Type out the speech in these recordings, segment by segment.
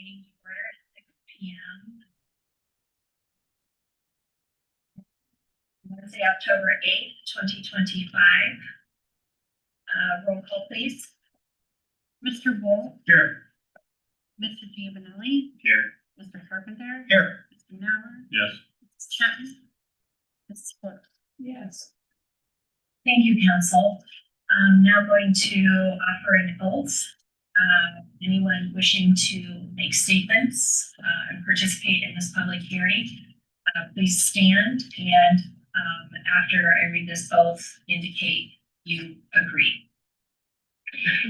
meeting to order at 6 p.m. Wednesday, October 8th, 2025. Roll call, please. Mr. Wool. Here. Mr. Giovanelli. Here. Mr. Carpenter. Here. Mr. Mauer. Yes. Mrs. Chapman. Mrs. Ford. Yes. Thank you, Council. I'm now going to offer an oath. Anyone wishing to make statements and participate in this public hearing, please stand and after I read this oath, indicate you agree.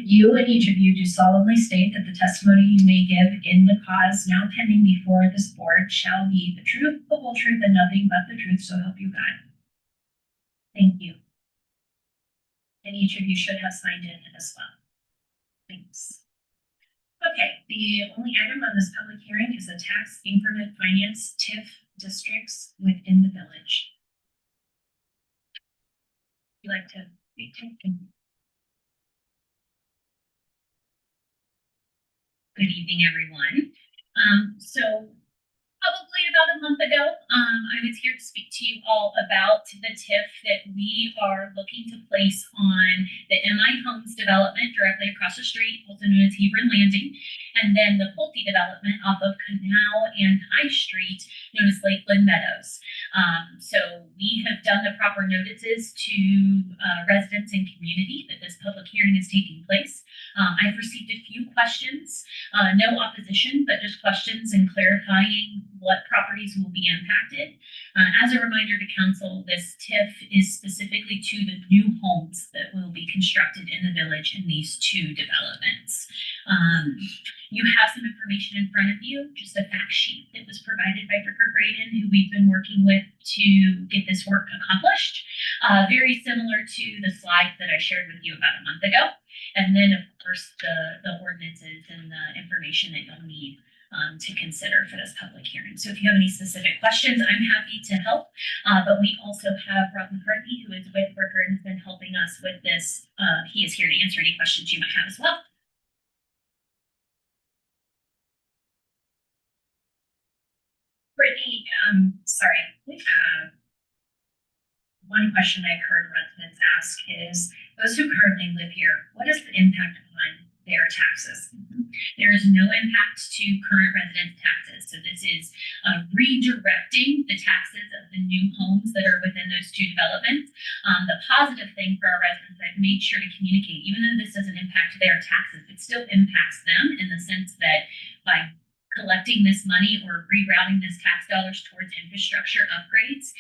You and each of you do solemnly state that the testimony you may give in the cause now pending before this board shall be the truth, the whole truth, and nothing but the truth, so help you God. Thank you. And each of you should have signed in as well. Thanks. Okay, the only item on this public hearing is the tax increment finance TIF districts within the village. Would you like to speak to? Good evening, everyone. So probably about a month ago, I was here to speak to you all about the TIF that we are looking to place on the MI Homes development directly across the street, also known as Hebron Landing, and then the Pulte development off of Canal and High Street, known as Lakeland Meadows. So we have done the proper notices to residents and community that this public hearing is taking place. I've received a few questions, no opposition, but just questions and clarifying what properties will be impacted. As a reminder to council, this TIF is specifically to the new homes that will be constructed in the village in these two developments. You have some information in front of you, just a fact sheet that was provided by Bricker Graydon, who we've been working with to get this work accomplished. Very similar to the slides that I shared with you about a month ago. And then, of course, the ordinances and the information that you'll need to consider for this public hearing. So if you have any specific questions, I'm happy to help. But we also have Rob McCarthy, who is with Bricker and has been helping us with this. He is here to answer any questions you might have as well. Brittany, sorry. One question I've heard residents ask is, those who currently live here, what is the impact on their taxes? There is no impact to current residents' taxes. So this is redirecting the taxes of the new homes that are within those two developments. The positive thing for our residents, I've made sure to communicate, even though this doesn't impact their taxes, it still impacts them in the sense that by collecting this money or rerouting this tax dollars towards infrastructure upgrades,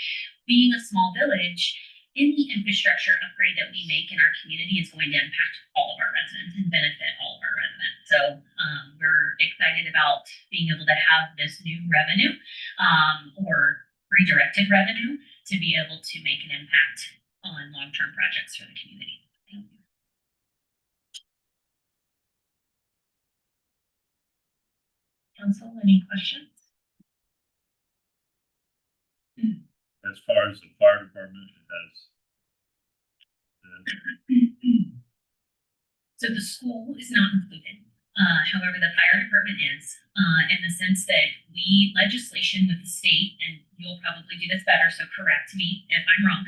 being a small village, any infrastructure upgrade that we make in our community is going to impact all of our residents and benefit all of our residents. So we're excited about being able to have this new revenue or redirected revenue to be able to make an impact on long-term projects for the community. Thank you. Council, any questions? As far as the fire department, it has. So the school is not included. However, the fire department is, in the sense that we legislation with the state, and you'll probably do this better, so correct me if I'm wrong.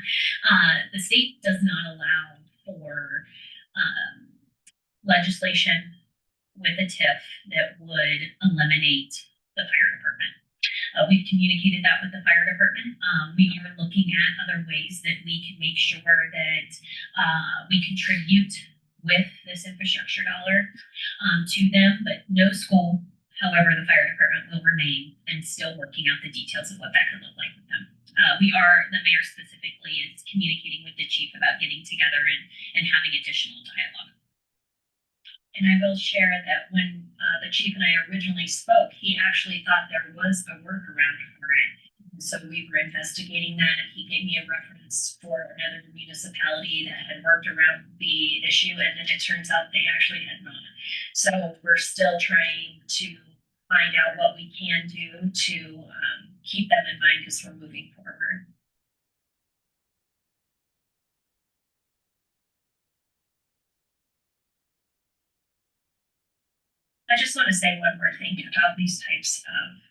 The state does not allow for legislation with a TIF that would eliminate the fire department. We've communicated that with the fire department. We are looking at other ways that we can make sure that we contribute with this infrastructure dollar to them, but no school. However, the fire department will remain and still working out the details of what that could look like with them. The mayor specifically is communicating with the chief about getting together and having additional dialogue. And I will share that when the chief and I originally spoke, he actually thought there was a workaround for it. So we were investigating that. He gave me a reference for another municipality that had worked around the issue, and then it turns out they actually had not. So we're still trying to find out what we can do to keep them in mind as we're moving forward. just want to say one more thing about these types of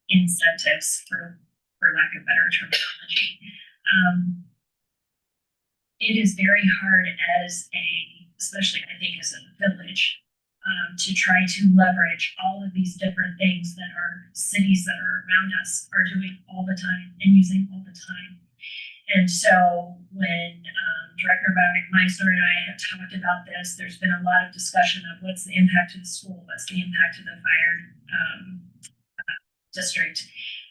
incentives, for lack of better terminology. It is very hard especially I think as a village, to try to leverage all of these different things that our cities that are around us are doing all the time and using all the time. And so when Director Meisner and I have talked about this, there's been a lot of discussion of what's the impact of the school, what's the impact of the fire district.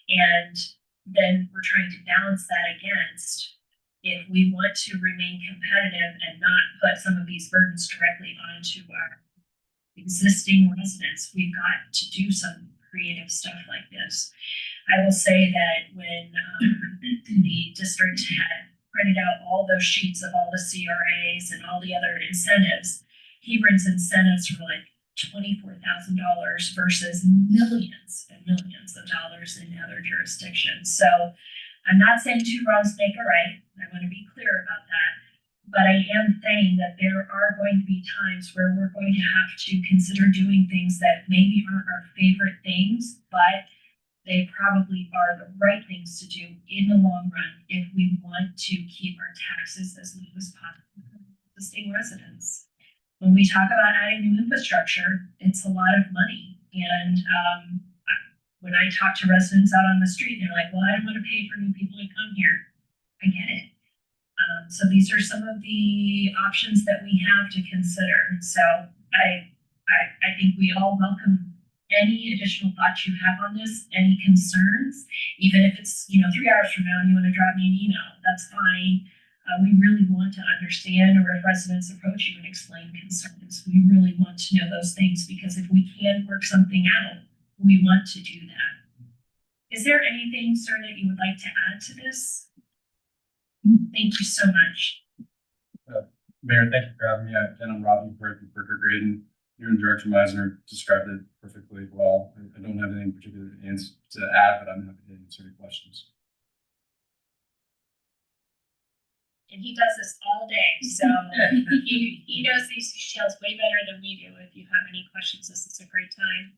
And then we're trying to balance that against, if we want to remain competitive and not put some of these burdens directly onto our existing residents, we've got to do some creative stuff like this. I will say that when the district had printed out all those sheets of all the CRAs and all the other incentives, Hebron's incentives were like $24,000 versus millions and millions of dollars in other jurisdictions. So I'm not saying two wrongs make a right. I want to be clear about that. But I am saying that there are going to be times where we're going to have to consider doing things that maybe aren't our favorite things, but they probably are the right things to do in the long run if we want to keep our taxes as low as possible for existing residents. When we talk about adding new infrastructure, it's a lot of money. And when I talk to residents out on the street, they're like, well, I don't want to pay for new people to come here. I get it. So these are some of the options that we have to consider. So I think we all welcome any additional thoughts you have on this, any concerns, even if it's 3 hours from now and you want to drop me an email, that's fine. We really want to understand, or if residents approach you and explain concerns, we really want to know those things, because if we can work something out, we want to do that. Is there anything, sir, that you would like to add to this? Thank you so much. Mayor, thank you for having me. I'm Robbie Burger Graydon. You and Director Meisner described it perfectly well. I don't have anything particular to add, but I'm happy to answer any questions. And he does this all day, so he knows these details way better than we do. If you have any questions, this is a great time.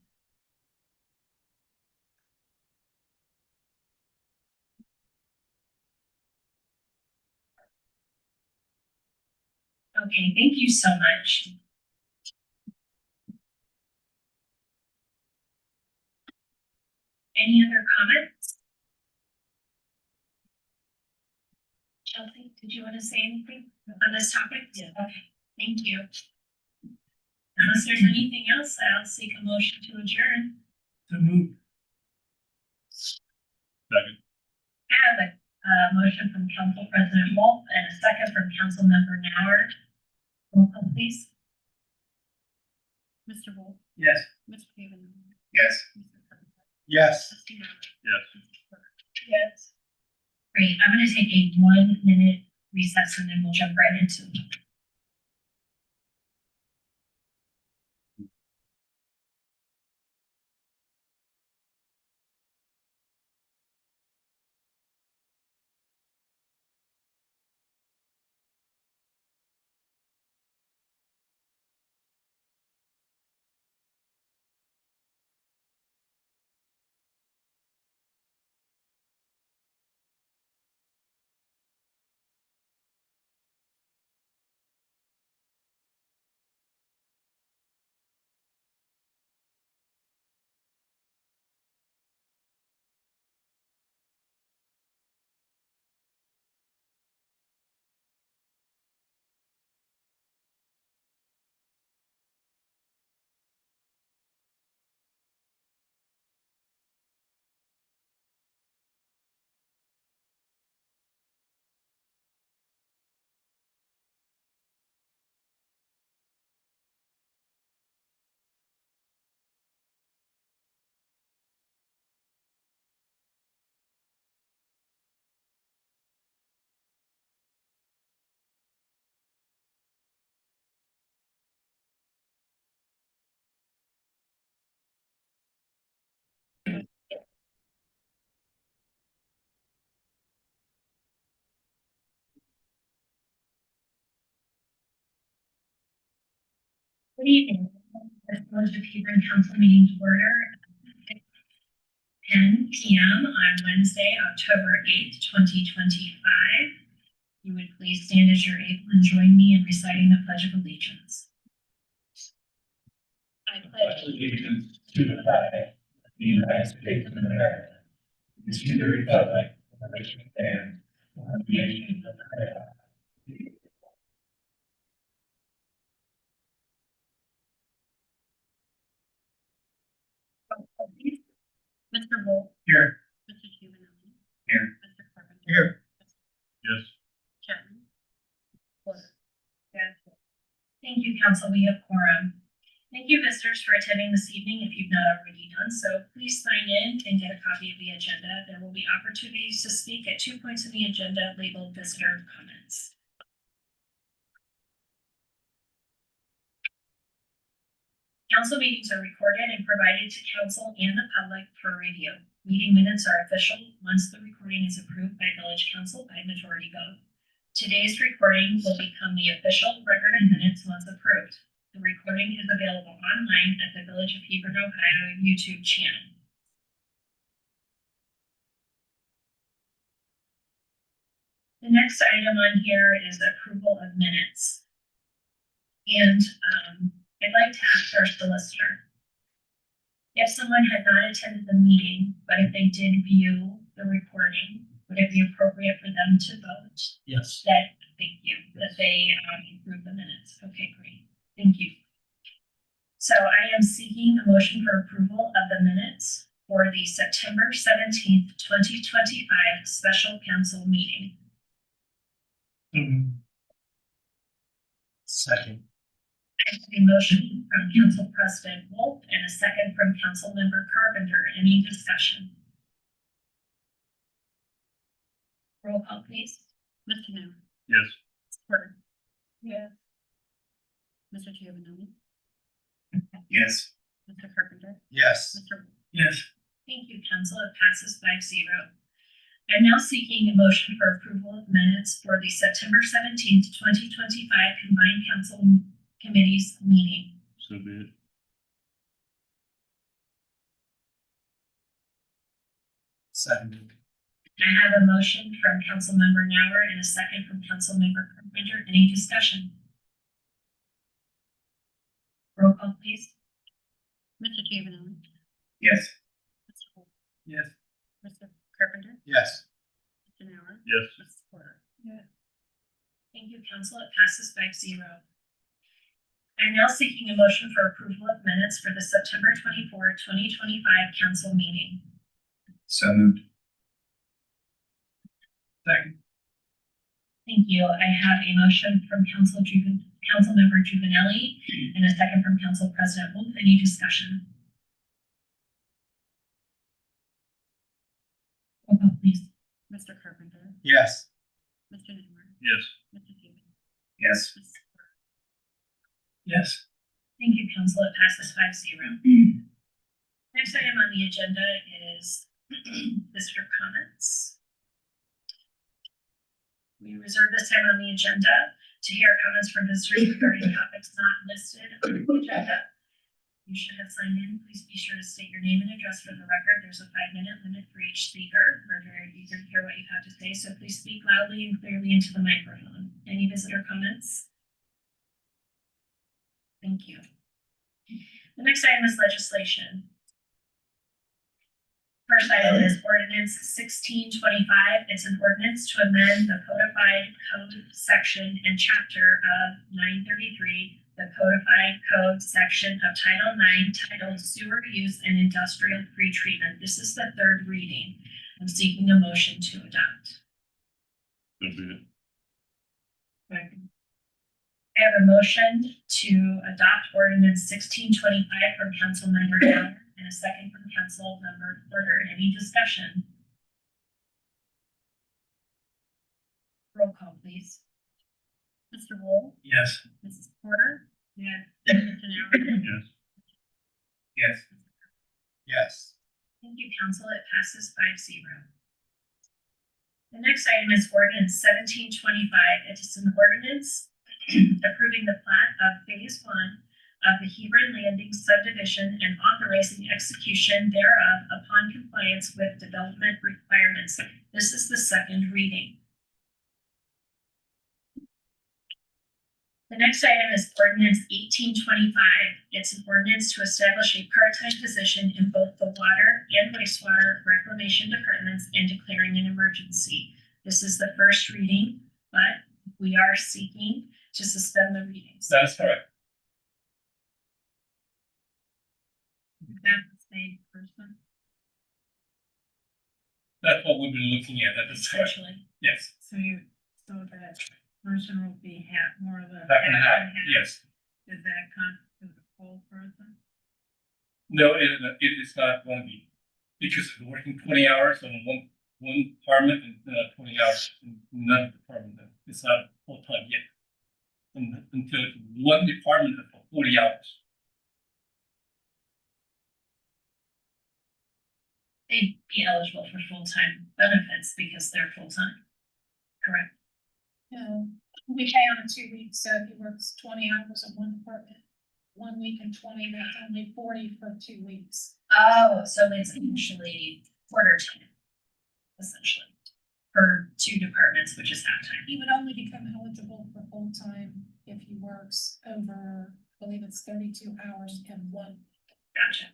Okay, thank you so much. Any other comments? Chelsea, did you want to say anything on this topic? Yeah. Okay, thank you. Unless there's anything else, I'll seek a motion to adjourn. So moved. Second. I have a motion from Council President Wolf and a second from Council Member Nauer. Roll call, please. Mr. Wolf, Yes. Mr. Haven, Yes. Mr. Carpenter, Yes. Trustee Mauer, Yes. Mr. Porter. Yes. Great, I'm gonna take a 1-minute recess and then we'll jump right into it. Good evening. The Village of Hebron Council meeting to order at 10 p.m. on Wednesday, October 8th, 2025. You would please stand as you're able and join me in reciting the Pledge of Allegiance. I pledge Allegiance to the flag of the United States of America, and to the republic for which it stands, one nation under God. Mr. Wolf, Here. Mr. Giovanelli. Here. Mr. Carpenter. Here. Yes. Chapman. Porter. Yes. Thank you, Council. We have quorum. Thank you, visitors, for attending this evening. If you've not already done so, please sign in and get a copy of the agenda. There will be opportunities to speak at 2 points in the agenda labeled Visitor Comments. Council meetings are recorded and provided to council and the public for review. Meeting minutes are official once the recording is approved by Village Council by majority vote. Today's recording will become the official record of minutes once approved. The recording is available online at the Village of Hebron, Ohio YouTube channel. The next item on here is approval of minutes. And I'd like to ask our solicitor, if someone had not attended the meeting, but if they did view the recording, would it be appropriate for them to vote? Yes. Thank you, that they approve the minutes. Okay, great. Thank you. So I am seeking a motion for approval of the minutes for the September 17th, 2025 special council meeting. Second. I have a motion from Council President Wolf and a second from Council Member Carpenter. Any discussion? Roll call, please. Mr. New. Yes. Mr. Porter. Yes. Mr. Giovanelli. Yes. Mr. Carpenter. Yes. Mr. Wolf. Yes. Thank you, Council. It passes 5-0. I'm now seeking a motion for approval of minutes for the September 17th, 2025 Combined Council Committees meeting. So be it. Second. I have a motion from Councilmember Nauer and a second from Councilmember Carpenter. Any discussion? Roll call, please. Mr. Giovanelli. Yes. Mr. Wolf. Yes. Mr. Carpenter. Yes. Mr. Nauer. Yes. Mrs. Porter. Thank you, Council. It passes 5-0. I'm now seeking a motion for approval of minutes for the September 24, 2025 council meeting. So moved. Second. Thank you. I have a motion from Councilmember Giovanelli and a second from Council President Wolf. Any discussion? Roll call, please. Mr. Carpenter. Yes. Mr. Nauer. Yes. Mr. Giovanelli. Yes. Mrs. Porter. Yes. Thank you, Council. It passes 5-0. Next item on the agenda is visitor comments. We reserve this time on the agenda to hear comments from visitors regarding topics not listed on the agenda. You should have signed in. Please be sure to state your name and address for the record. There's a 5-minute limit for each speaker. We're very eager to hear what you have to say, so please speak loudly and clearly into the microphone. Any visitor comments? Thank you. The next item is legislation. First item is ordinance 1625. It's an ordinance to amend the codified code section and chapter of 933, the codified code section of Title 9, titled Sewer Use and Industrial Pretreatment. This is the third reading. I'm seeking a motion to adopt. So be it. Second. I have a motion to adopt ordinance 1625 from Councilmember Nauer and a second from Councilmember Porter. Any discussion? Roll call, please. Mr. Wolf. Yes. Mrs. Porter. Yes. Mr. Nauer. Yes. Yes. Yes. Thank you, Council. It passes 5-0. The next item is ordinance 1725. It is an ordinance approving the plat of Phase 1 of the Hebron Landing subdivision and authorizing execution thereof upon compliance with development requirements. This is the second reading. The next item is ordinance 1825. It's an ordinance to establish a part-time position in both the water and wastewater reclamation departments and declaring an emergency. This is the first reading, but we are seeking to suspend the readings. That's correct. Is that the same person? That's what we've been looking at this time. Essentially, Yes, So that person will be more of a. half and a half, yes. Does that constitute a full person? No, it is not going to be, because we're working 20 hours on one department and 20 hours in another department. It's not full time yet. Until it's one department for 40 hours. they'd be eligible for full-time benefits because they're full-time. Correct? We pay on a 2 weeks, so if he works 20 hours in one department, 1 week and 20, that's only 40 for 2 weeks. Oh, so it's actually quarter time, essentially, for two departments, which is half time. He would only become eligible for full time if he works over, I believe it's 32 hours in 1 week. Gotcha.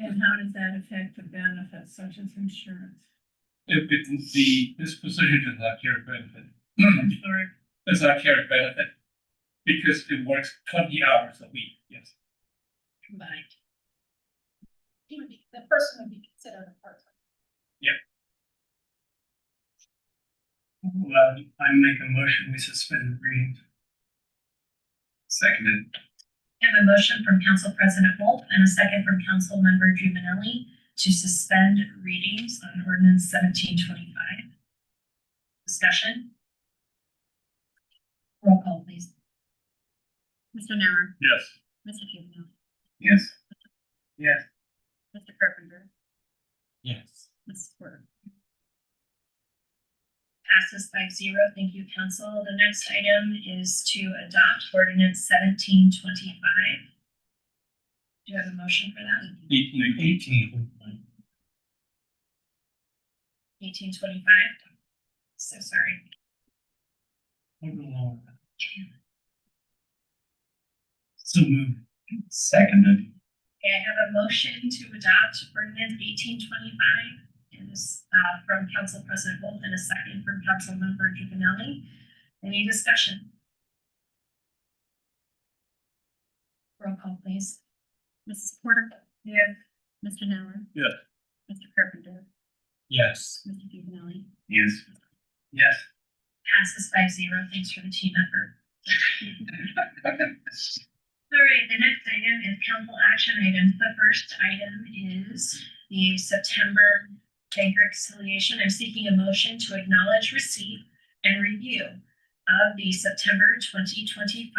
And how does that affect the benefits such as insurance? This position does not carry benefit. Sorry. Does not carry benefit because it works 20 hours a week, yes. Combined. The person would be considered a part-time. Well, I make a motion, we suspend the readings. Seconded. I have a motion from Council President Wolf and a second from Council Member Juvenilli to suspend readings on ordinance 1725. Discussion? Roll call, please. Mr. Nauer, Yes. Mr. Juvenile, Yes. Yes. Mr. Carpenter, Yes. Mrs. Porter. Passes 5-0. Thank you, council. The next item is to adopt ordinance 1725. Do you have a motion for that? 18. 1825? So sorry. So moved. Seconded. Okay, I have a motion to adopt ordinance 1825. And this, from Council President Wolf and a second from Council Member Juvenilli. Any discussion? Roll call, please. Mrs. Porter. Yes. Mr. Nauer. Yes. Mr. Carpenter, Yes. Mr. Juvenile, Yes. Yes. Passes 5-0. Thanks for the team effort. All right, the next item is council action items. The first item is the September bank reconciliation. I'm seeking a motion to acknowledge receipt and review of the September 2025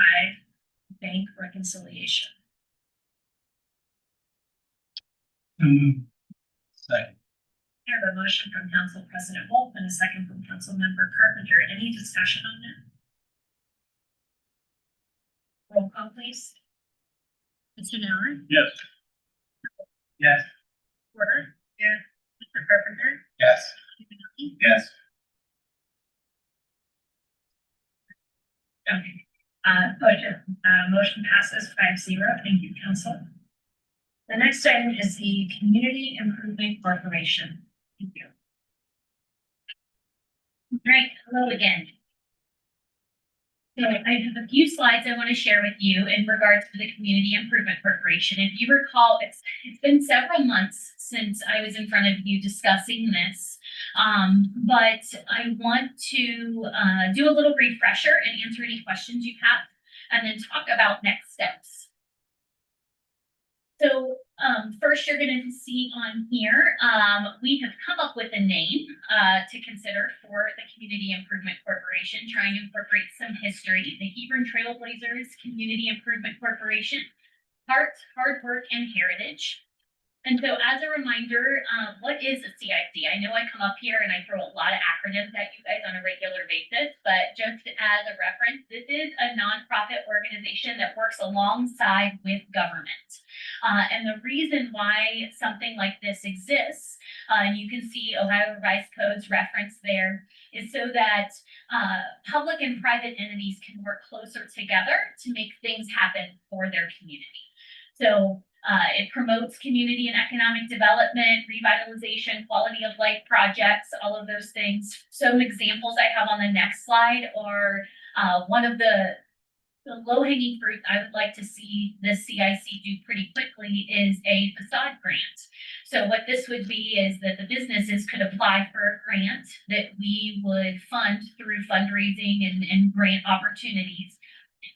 bank reconciliation. Second. I have a motion from Council President Wolf and a second from Council Member Carpenter. Any discussion on that? Roll call, please. Mr. Nauer, Yes. Yes. Porter? Yeah. Mr. Carpenter? Yes. Juvenile, Yes. Okay. Motion passes 5-0. Thank you, council. The next item is the Community Improvement Corporation. Thank you. Right, hello again. So I have a few slides I want to share with you in regards to the Community Improvement Corporation. If you recall, it's been several months since I was in front of you discussing this. But I want to do a little refresher and answer any questions you have, and then talk about next steps. So first, you're going to see on here, we have come up with a name to consider for the Community Improvement Corporation, trying to incorporate some history. The Hebron Trailblazers Community Improvement Corporation, Heart, Hard Work, and Heritage. And so as a reminder, what is a CIC? I know I come up here and I throw a lot of acronyms at you guys on a regular basis, but just as a reference, this is a nonprofit organization that works alongside with government. And the reason why something like this exists, and you can see Ohio Revised Codes referenced there, is so that public and private entities can work closer together to make things happen for their community. So it promotes community and economic development, revitalization, quality of life projects, all of those things. Some examples I have on the next slide are one of the low-hanging fruit I would like to see the CIC do pretty quickly is a facade grant. So what this would be is that the businesses could apply for a grant that we would fund through fundraising and grant opportunities,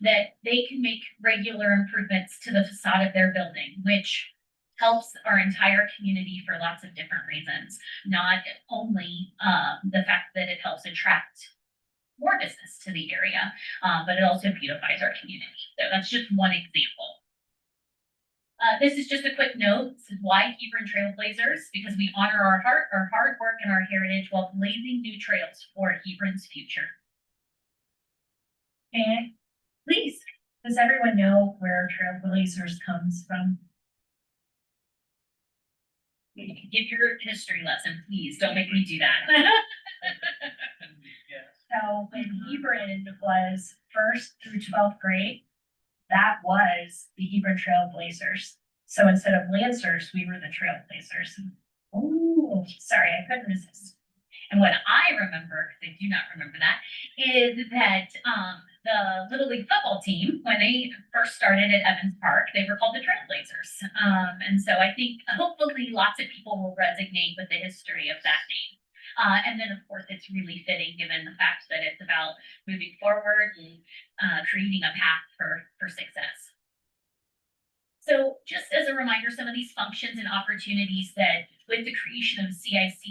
that they can make regular improvements to the facade of their building, which helps our entire community for lots of different reasons, not only the fact that it helps attract more business to the area, but it also beautifies our community. So that's just one example. This is just a quick note. This is why Hebron Trailblazers, because we honor our hard work and our heritage while blazing new trails for Hebron's future. And please, does everyone know where Trailblazers comes from? Give your history lesson, please. Don't make me do that. So when Hebron was 1st through 12th grade, that was the Hebron Trailblazers. So instead of Lancers, we were the Trailblazers. Oh, sorry, I couldn't resist. And what I remember, because I do not remember that, is that the Little League football team, when they first started at Evans Park, they were called the Trailblazers. And so I think hopefully lots of people will resonate with the history of that name. And then, of course, it's really fitting given the fact that it's about moving forward and creating a path for success. So just as a reminder, some of these functions and opportunities that with the creation of CIC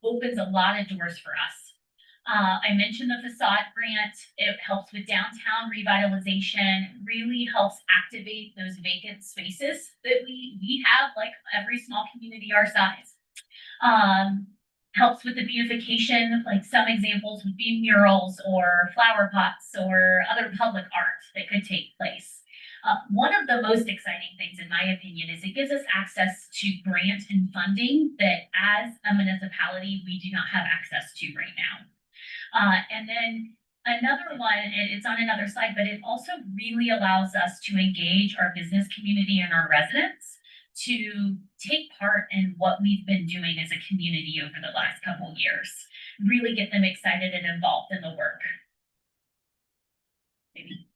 opens a lot of doors for us. I mentioned the facade grant. It helps with downtown revitalization, really helps activate those vacant spaces that we have, like every small community our size. Helps with the beautification, like some examples would be murals or flower pots or other public art that could take place. One of the most exciting things, in my opinion, is it gives us access to grant and funding that as a municipality, we do not have access to right now. And then another one, it's on another slide, but it also really allows us to engage our business community and our residents to take part in what we've been doing as a community over the last couple of years, really get them excited and involved in the work. Maybe.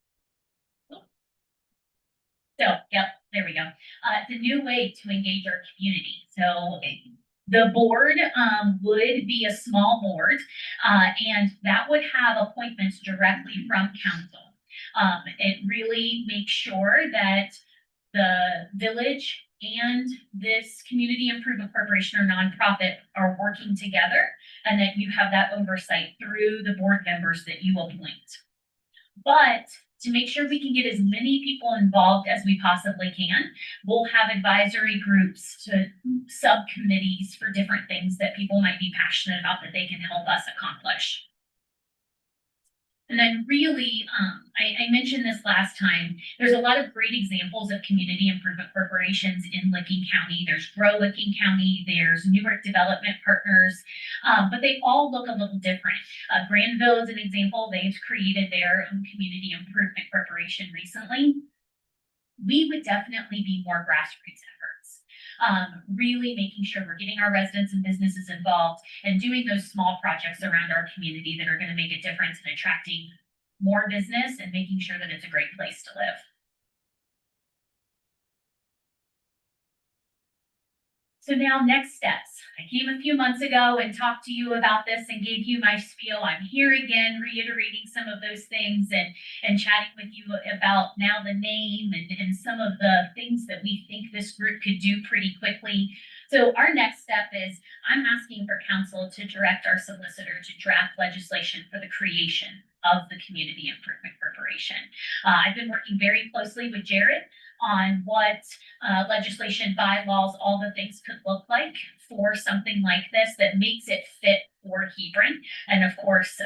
So, yep, there we go. It's a new way to engage our community. So the board would be a small board, and that would have appointments directly from council. It really makes sure that the village and this community improvement corporation or nonprofit are working together, and that you have that oversight through the board members that you appoint. But to make sure we can get as many people involved as we possibly can, we'll have advisory groups to subcommittees for different things that people might be passionate about that they can help us accomplish. And then really, I mentioned this last time, there's a lot of great examples of community improvement corporations in Licking County. There's Grow Licking County, there's Newark Development Partners, but they all look a little different. Granville is an example. They've created their own community improvement corporation recently. We would definitely be more grassroots efforts. Really making sure we're getting our residents and businesses involved and doing those small projects around our community that are going to make a difference in attracting more business and making sure that it's a great place to live. So now next steps. I came a few months ago and talked to you about this and gave you my spiel. I'm here again, reiterating some of those things and chatting with you about now the name and some of the things that we think this group could do pretty quickly. So our next step is I'm asking for council to direct our solicitor to draft legislation for the creation of the Community Improvement Corporation. I've been working very closely with Jared on what legislation, bylaws, all the things could look like for something like this that makes it fit for Hebron. And of course,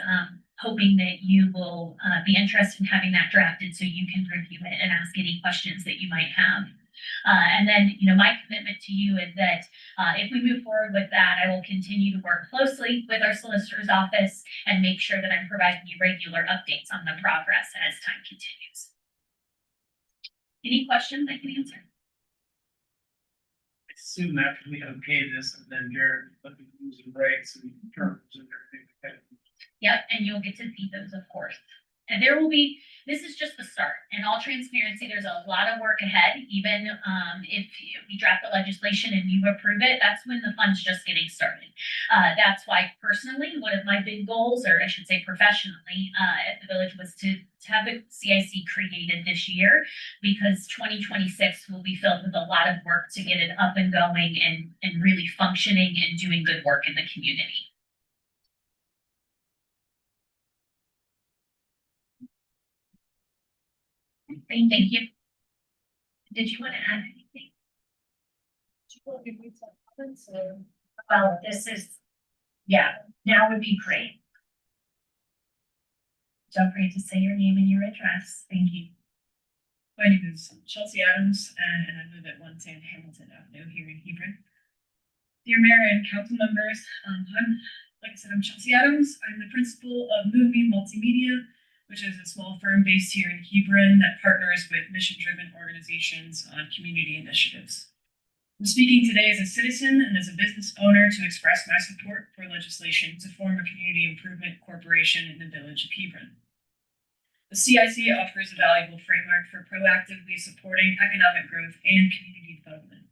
hoping that you will be interested in having that drafted so you can review it and ask any questions that you might have. And then, my commitment to you is that if we move forward with that, I will continue to work closely with our solicitor's office and make sure that I'm providing you regular updates on the progress as time continues. Any questions I can answer? I assume after we okay this, and then you're looking at using breaks and terms and everything. Yep, and you'll get to see those, of course. And there will be, this is just the start. In all transparency, there's a lot of work ahead. Even if we draft the legislation and you approve it, that's when the fun's just getting started. That's why personally, one of my big goals, or I should say professionally, at the village was to have the CIC created this year, because 2026 will be filled with a lot of work to get it up and going and really functioning and doing good work in the community. Thank you. Did you want to add anything? Well, this is, yeah, now would be great. Don't forget to say your name and your address. Thank you. My name is Chelsea Adams, and I live at 110 Hamilton Avenue here in Hebron. Dear Mayor and council members, like I said, I'm Chelsea Adams. I'm the principal of Movie Multimedia, which is a small firm based here in Hebron that partners with mission-driven organizations on community initiatives. I'm speaking today as a citizen and as a business owner to express my support for legislation to form a community improvement corporation in the village of Hebron. The CIC offers a valuable framework for proactively supporting economic growth and community development.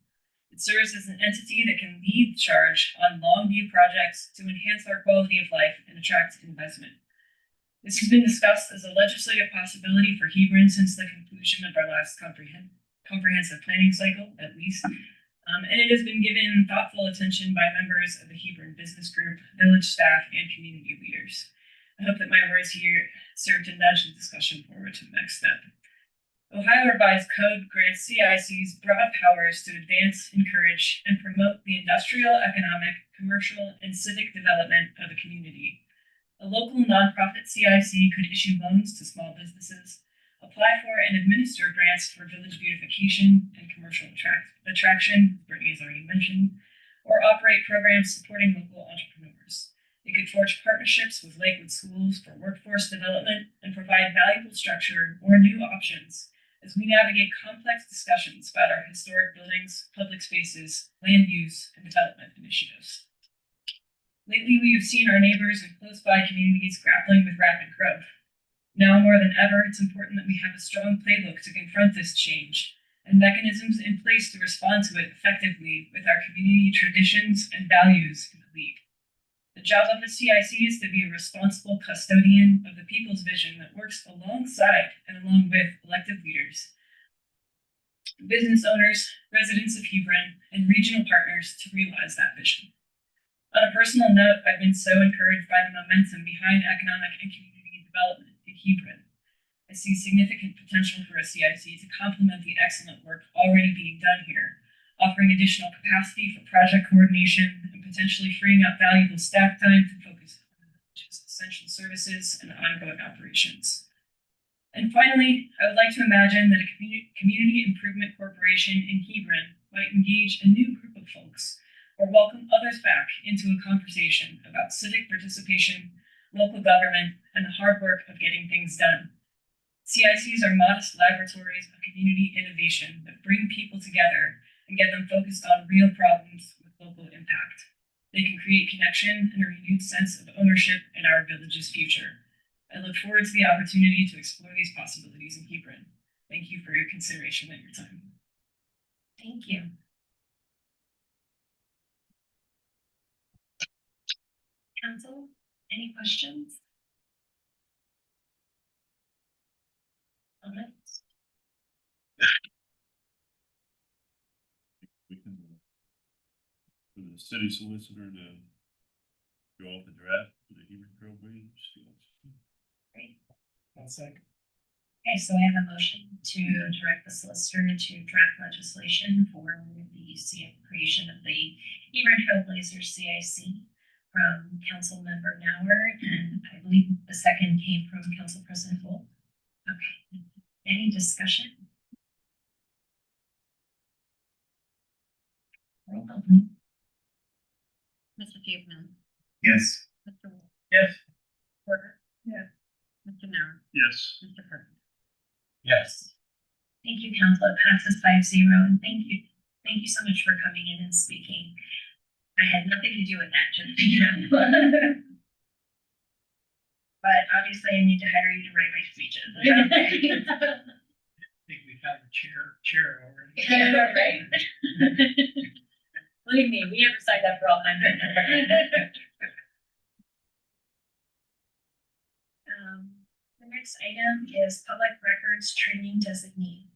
It serves as an entity that can lead the charge on long-view projects to enhance our quality of life and attract investment. This has been discussed as a legislative possibility for Hebron since the conclusion of our last comprehensive planning cycle, at least. And it has been given thoughtful attention by members of the Hebron Business Group, village staff, and community leaders. I hope that my words here serve to nudge the discussion forward to the next step. Ohio Revised Code grants CICs broad powers to advance, encourage, and promote the industrial, economic, commercial, and civic development of a community. A local nonprofit CIC could issue loans to small businesses, apply for and administer grants for village beautification and commercial attraction, Brittany has already mentioned, or operate programs supporting local entrepreneurs. It could forge partnerships with Lakewood schools for workforce development and provide valuable structure or new options as we navigate complex discussions about our historic buildings, public spaces, land use, and development initiatives. Lately, we have seen our neighbors and close-by communities grappling with rapid growth. Now more than ever, it's important that we have a strong playbook to confront this change and mechanisms in place to respond to it effectively with our community traditions and values in the lead. The job of the CIC is to be a responsible custodian of the people's vision that works alongside and along with elected leaders, business owners, residents of Hebron, and regional partners to realize that vision. On a personal note, I've been so encouraged by the momentum behind economic and community development in Hebron. I see significant potential for a CIC to complement the excellent work already being done here, offering additional capacity for project coordination and potentially freeing up valuable staff time to focus on the village's essential services and ongoing operations. And finally, I would like to imagine that a community improvement corporation in Hebron might engage a new group of folks or welcome others back into a conversation about civic participation, local government, and the hard work of getting things done. CICs are modest laboratories of community innovation that bring people together and get them focused on real problems with local impact. They can create connection and a renewed sense of ownership in our village's future. I look forward to the opportunity to explore these possibilities in Hebron. Thank you for your consideration and your time. Thank you. Council, any questions? Comments? We can, for the city solicitor to go off the draft for the Hebron program. Great. One second. Okay, so I have a motion to direct the solicitor to draft legislation for the creation of the Hebron Trailblazers CIC from Council Member Nauer, and I believe the second came from Council President Wolf. Okay, any discussion? Roll call, please. Mr. Capeman, Yes. Mr. Wolf, Yes. Porter. Yeah. Mr. Nauer, Yes. Mr. Perkins. Yes. Thank you, Council. It passes 5-0, and thank you so much for coming in and speaking. I had nothing to do with that, just so you know. But obviously, I need to hire you to write my speeches. I think we found the chair already. Yeah, right. Believe me, we ever signed up for all kinds of. The next item is public records training designee.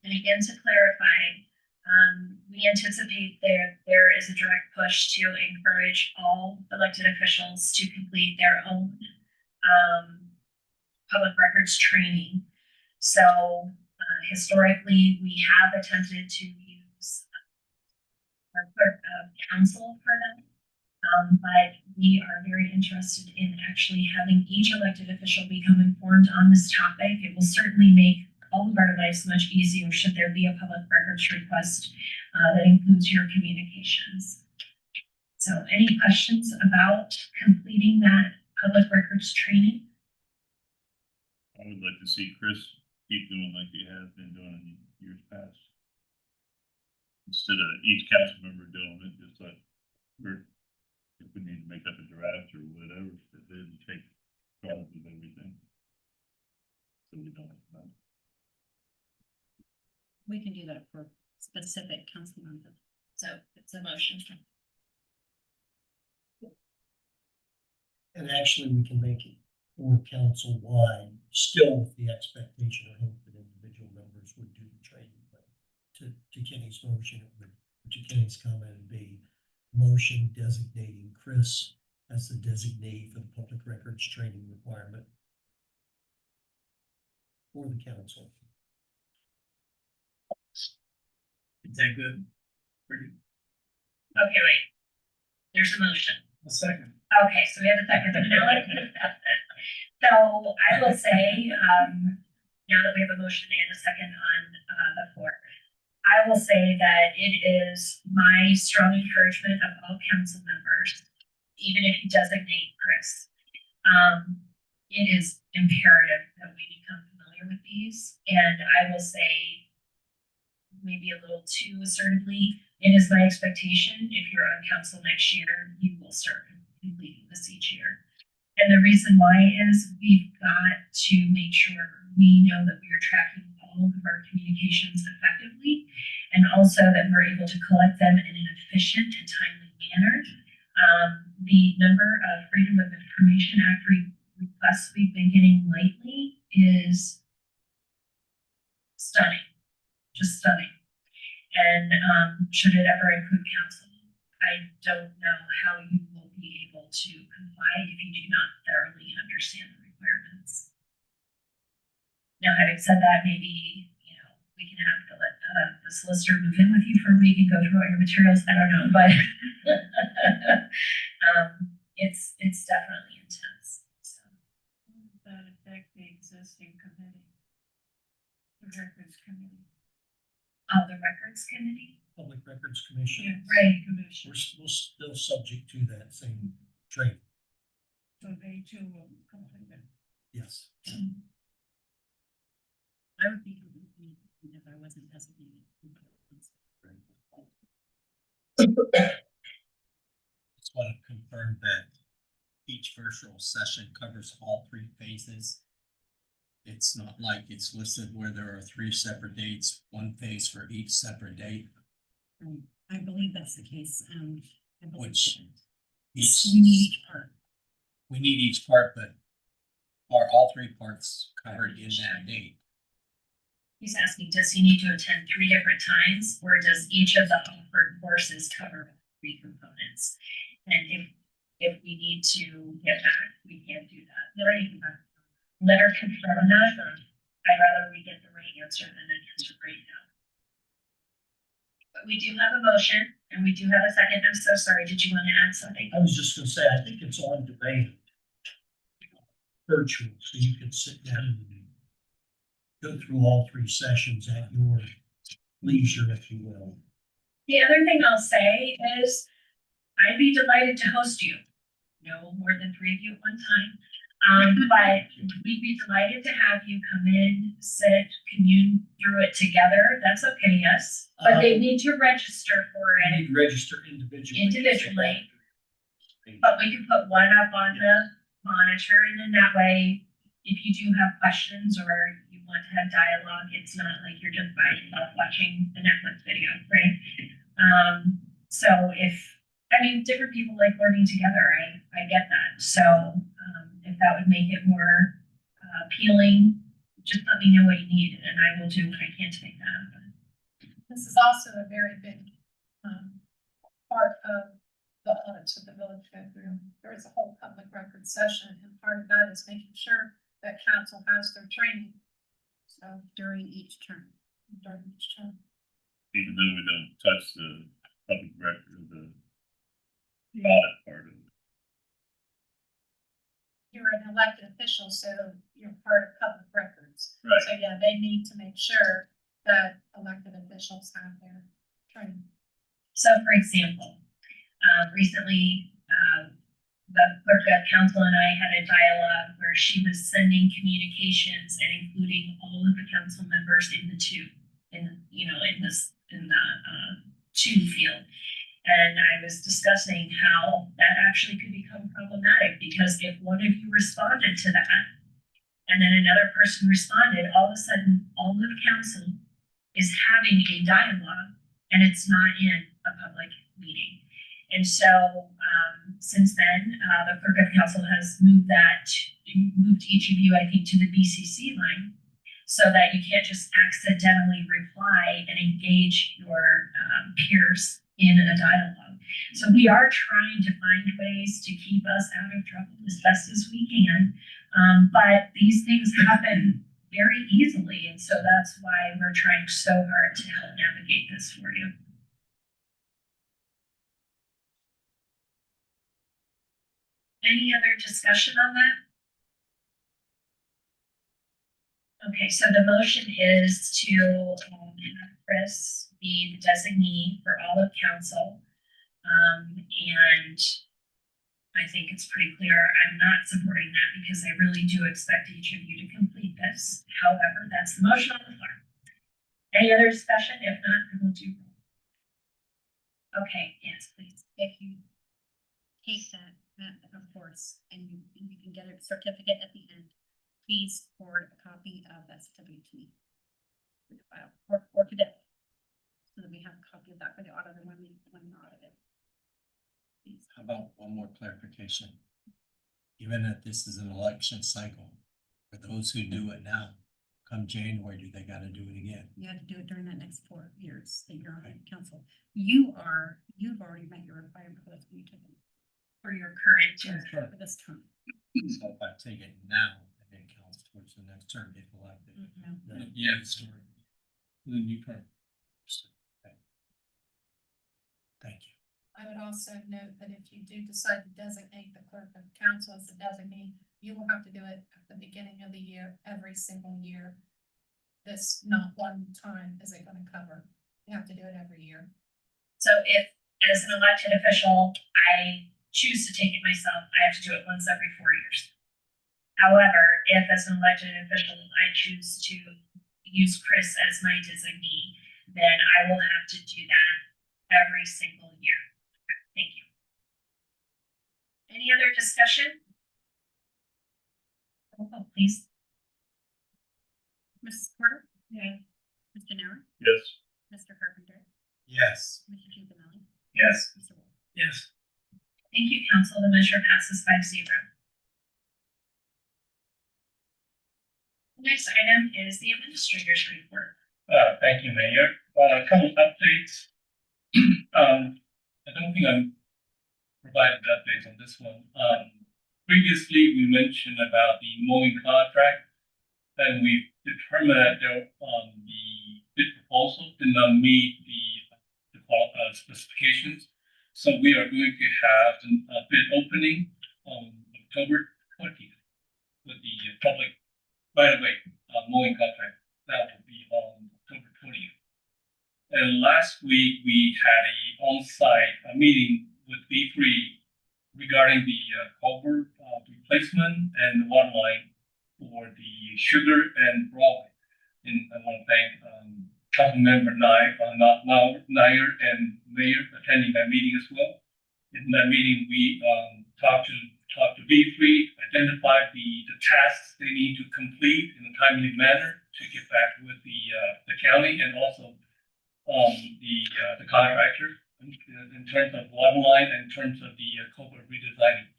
And again, to clarify, we anticipate there is a direct push to encourage all elected officials to complete their own public records training. So historically, we have attempted to use our clerk of council for that. But we are very interested in actually having each elected official become informed on this topic. It will certainly make all of our lives much easier should there be a public records request that includes your communications. So any questions about completing that public records training? I would like to see Chris keep doing like he has been doing in years past. Instead of each council member doing it, just like if we need to make up a draft or whatever, it didn't take charge of everything. So we don't have that. We can do that for specific council members. So it's a motion. And actually, we can make it for council-wide, still with the expectation or hope that individual members would do the training. But to Kenny's motion, it would, to Kenny's comment, it'd be motion designating Chris as the designee for the public records training requirement for the council. Is that good? Okay, wait. There's a motion. A second. Okay, so we have a second. So I will say, now that we have a motion and a second on the floor, I will say that it is my strong encouragement of all council members, even if you designate Chris, it is imperative that we become familiar with these. And I will say, maybe a little too assertively, it is my expectation if you're on council next year, you will start completing this each year. And the reason why is we've got to make sure we know that we are tracking all of our communications effectively, and also that we're able to collect them in an efficient and timely manner. The number of Freedom of Information Act requests we've been getting lately is stunning, just stunning. And should it ever include council, I don't know how you will be able to comply if you do not thoroughly understand the requirements. Now, having said that, maybe, we can have the solicitor move in with you for a week and go through all your materials. I don't know, but it's definitely intense. So. How does that affect the existing committee? The records committee? The records committee? Public Records Commission. Right. Commission. We're still subject to that same training. So they too will complete it. Yes. I would be completely if I wasn't designated. Just want to confirm that each virtual session covers all three phases. It's not like it's listed where there are three separate dates, one phase for each separate date. I believe that's the case. I believe Which you need each part. we need each part, but are all three parts covered in that date? He's asking, does he need to attend 3 different times, or does each of the offered courses cover 3 components? And if we need to get back, we can do that. Right. let her confirm that. I'd rather we get the right answer than an answer right now. But we do have a motion and we do have a second. I'm so sorry. Did you want to add something? I was just gonna say, I think it's on demand. Virtual, so you can sit down and go through all three sessions at your leisure, if you will. The other thing I'll say is I'd be delighted to host you. No more than 3 of you at one time. But we'd be delighted to have you come in, sit, commune through it together. That's okay, yes. But they need to register for You it need to register individually. individually. But we can put one up on the monitor, and then that way, if you do have questions or you want to have dialogue, it's not like you're just by yourself watching a Netflix video, right? So different people like learning together. I get that. So if that would make it more appealing, just let me know what you need, and I will do what I can to make that happen. This is also a very big, part of the audits of the village go through. There is a whole public record session, and part of that is making sure that council has their training. So during each term. Even though we don't touch the public record of the audit part of it. You're an elected official, so you're part of public records. Right. So yeah, they need to make sure that elected officials have their training. So for example, recently, the clerk of council and I had a dialogue where she was sending communications and including all of the council members in the two field. And I was discussing how that actually could become problematic, because if one of you responded to that and then another person responded, all of a sudden all of council is having a dialogue and it's not in a public meeting. And so since then, the clerk of council has moved each of you, I think, to the BCC line, so that you can't just accidentally reply and engage your peers in a dialogue. So we are trying to find ways to keep us out of trouble as best as we can. But these things happen very easily. And so that's why we're trying so hard to help navigate this for you. Any other discussion on that? Okay, so the motion is to have Chris be the designee for all of council. And I think it's pretty clear I'm not supporting that, because I really do expect each of you to complete this. However, that's the motion on the floor. Any other discussion? If not, we will do. Okay, yes, please. If you take that, of course, and you can get a certificate at the end, please forward a copy of that certificate to me. Or today, so that we have a copy of that for the auditor when we audit it. Please. How about one more clarification? Given that this is an election cycle, for those who do it now, come January, do they gotta do it again? You have to do it during that next 4 years that you're on council. You've already met your requirement for this, you took it For your current term. for this term. So if I take it now, and then counts towards the next term, if elected. then Yeah. it's story. The new term. Okay. Thank you. I would also note that if you do decide to designate the clerk of council as the designee, you will have to do it at the beginning of the year, every single year. This not one time is it going to cover. You have to do it every year. So if, as an elected official, I choose to take it myself, I have to do it once every 4 years. However, if as an elected official, I choose to use Chris as my designee, then I will have to do that every single year. Okay, thank you. Any other discussion? Roll call, please. Mrs. Porter? Yeah. Mr. Nauer? Yes. Mr. Carpenter? Yes. Mr. Giovanelli? Yes. Mr. Wolf? Yes. Thank you, council. The measure passes 5-0. The next item is the administrator's report. Thank you, Mayor. A couple updates. I don't think I'm providing updates on this one. previously we mentioned about the mowing contract, and we determined that the bid proposal did not meet the specifications. So we are going to have a bid opening on October 20th with the public right-of-way mowing contract. That will be on October 20th. And last week we had on-site meeting with B3 regarding the culvert replacement and the water line for the Sugar and Broadway. And I want to thank Councilmember Nair and Mayor attending that meeting as well. In that meeting, we talked to B3, identified the tasks they need to complete in a timely manner to get back with the county and also the contractor in terms of water line and in terms of the culvert redesigning.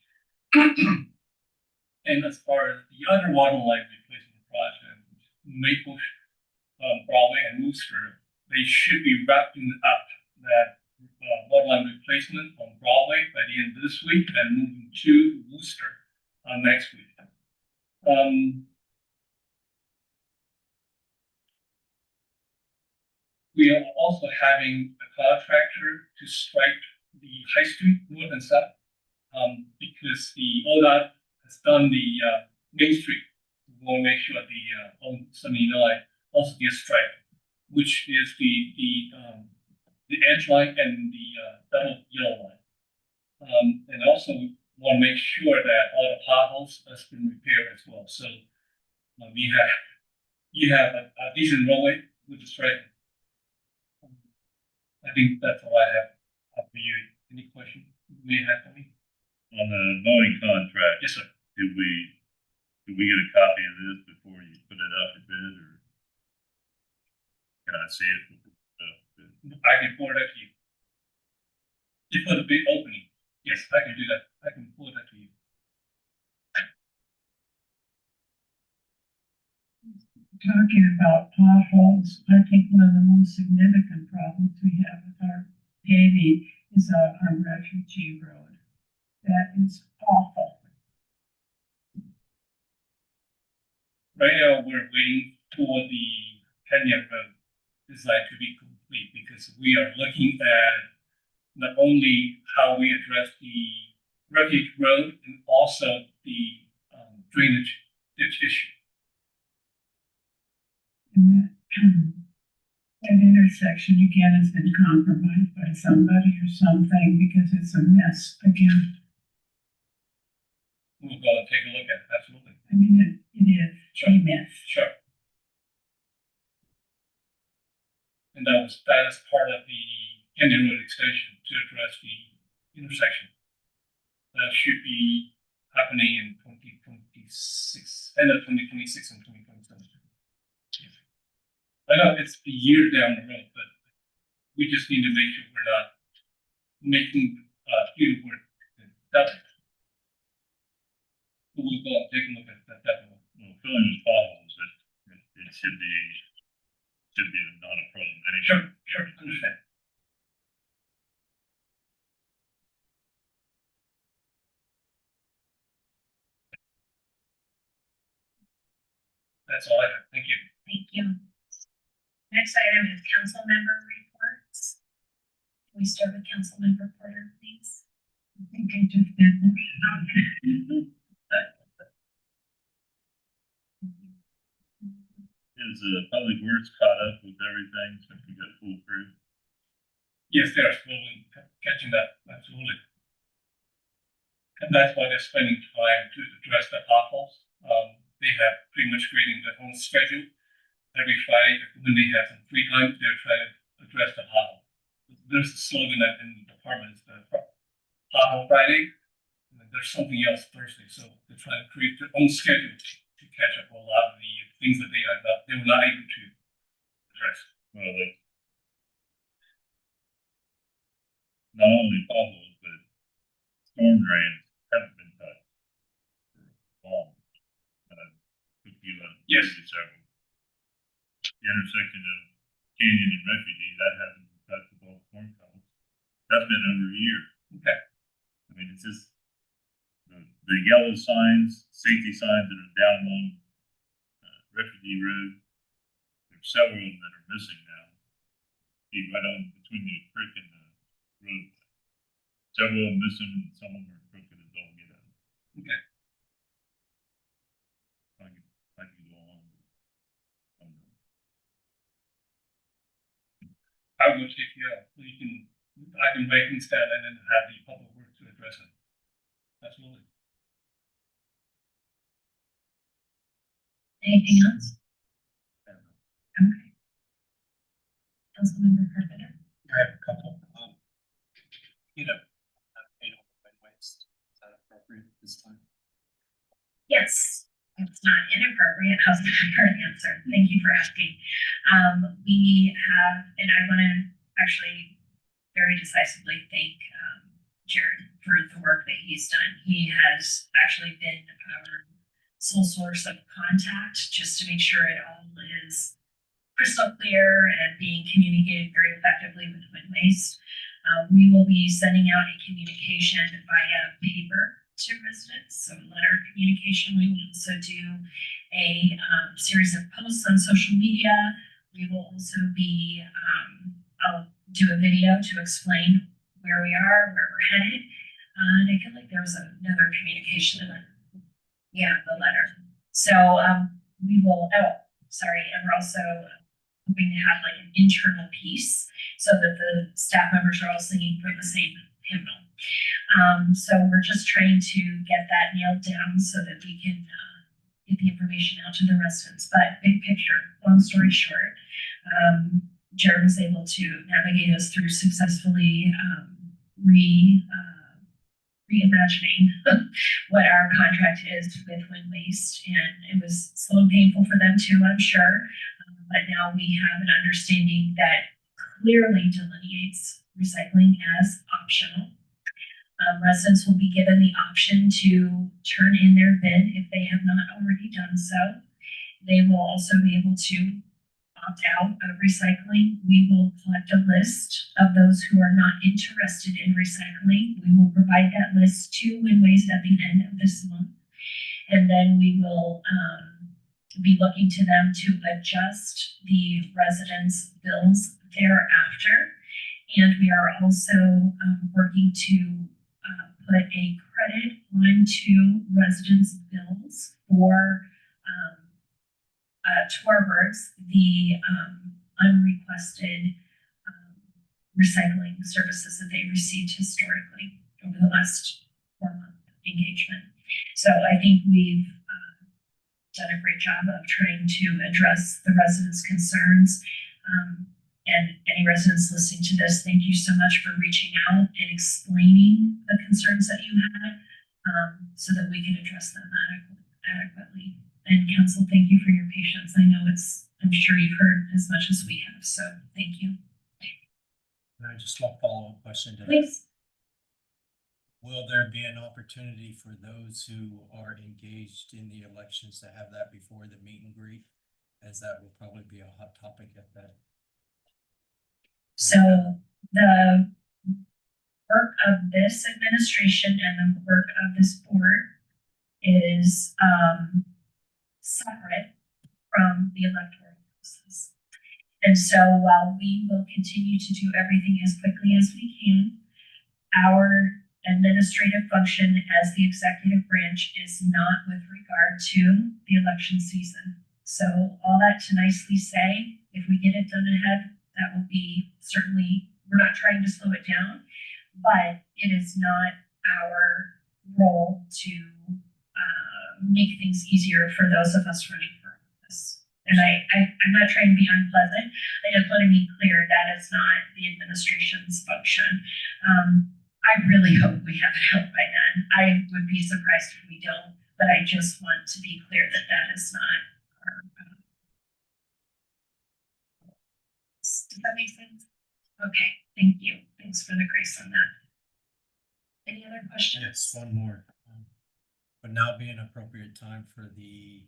And as far as the other water line replacement project, Maple, Broadway, and Worcester, they should be wrapping up that water line replacement on Broadway by the end of this week and moving to Worcester next week. We are also having a contractor to stripe the High Street north and south because the ODOT has done the Main Street. We want to make sure the on 79 also gets striped, which is the edge line and the double yellow line. And also we want to make sure that all the potholes has been repaired as well. So you have a decent roadway with the striping. I think that's all I have for you. Any question you may have for me? On the mowing contract, Yes, sir. did we get a copy of this before you put it out to bid, or can I see it? I can forward that to you. Before the big opening. Yes, I can do that. I can forward that to you. Talking about potholes, I think one of the most significant problems we have with our paving is our refugee road. That is awful. Right now, we're waiting for the Kenya Road design to be complete because we are looking at not only how we address the refuge road and also the drainage ditch issue. And that intersection again has been compromised by somebody or something because it's a mess again. We'll go and take a look at it, absolutely. I mean, it is a mess. Sure. And that is part of the Kenyon Road extension to address the intersection. That should be happening in 2026, end of 2026 and 2027. I know it's a year down the road, but we just need to make sure we're not making futile work happen. We'll go and take a look at that definitely. Well, filling the potholes, it should be not a problem anymore. Sure, understand. That's all I have. Thank you. Thank you. Next item is council member reports. Can we start with council member Porter, please? I think I just did that. Is Public Works caught up with everything since we got full crew? Yes, they are slowly catching up, absolutely. And that's why they're spending time to address the potholes. They have pretty much creating their own schedule. Every Friday, when they have some free time, they're trying to address the pothole. There's a slogan that in the department is the pothole Friday, and then there's something else Thursday. So they're trying to create their own schedule to catch up on a lot of the things that they were not able to address. Well, not only potholes, but storm drains haven't been touched for long. Yes. Several. The intersection of Canyon and Refugee, that hasn't been touched with all the storm tunnels. That's been over a year. Okay. I mean, it's just the the yellow signs, safety signs that are down along Refugee Road. There's several of them that are missing now. Be right on between the creek and the road. Several of them missing, and some of them are crooked as all get out. Okay. I can go on. I'm gonna take you out, so I can write things down and then have the public work to address it. Absolutely. Anything else? Okay. Councilmember Carpenter. I have a couple, waste, is that appropriate this time? Yes, it's not inappropriate. How's the current answer? Thank you for asking. We have, and I want to actually very decisively thank Jared for the work that he's done. He has actually been our sole source of contact just to make sure it all is crystal clear and being communicated very effectively with wind waste. We will be sending out a communication via paper to residents, so letter communication. We will also do a series of posts on social media. We will also be, I'll do a video to explain where we are, where we're headed. And I feel like there was another communication in it. Yeah, the letter. So we will, and we're also hoping to have like an internal piece so that the staff members are all singing from the same hymnal. So we're just trying to get that nailed down so that we can get the information out to the residents. But big picture, long story short, Jared was able to navigate us through successfully reimagining what our contract is with wind waste, and it was slow and painful for them too, I'm sure. But now we have an understanding that clearly delineates recycling as optional. Residents will be given the option to turn in their bid if they have not already done so. They will also be able to opt out of recycling. We will collect a list of those who are not interested in recycling. We will provide that list to Wind Waste at the end of this month. And then we will be looking to them to adjust the residents' bills thereafter. And we are also working to put a credit onto residents' bills for towards the unrequested recycling services that they received historically over the last 4-month engagement. So I think we've done a great job of trying to address the residents' concerns. And any residents listening to this, thank you so much for reaching out and explaining the concerns that you had so that we can address them adequately. And council, thank you for your patience. I know I'm sure you've heard as much as we have, so thank you. And I just want a follow-up question to that. Please. Will there be an opportunity for those who are engaged in the elections to have that before the meet and greet? As that will probably be a hot topic at that. So the work of this administration and the work of this board is separate from the electoral process. And so while we will continue to do everything as quickly as we can, our administrative function as the executive branch is not with regard to the election season. So all that to nicely say, if we get it done ahead, that will be certainly, we're not trying to slow it down, but it is not our role to make things easier for those of us running for office. And I'm not trying to be unpleasant. I just want to be clear that is not the administration's function. I really hope we have it out by then. I would be surprised if we don't, but I just want to be clear that that is not our. Does that make sense? Okay, thank you. Thanks for the grace on that. Any other questions? Yes, one more. Would now be an appropriate time for the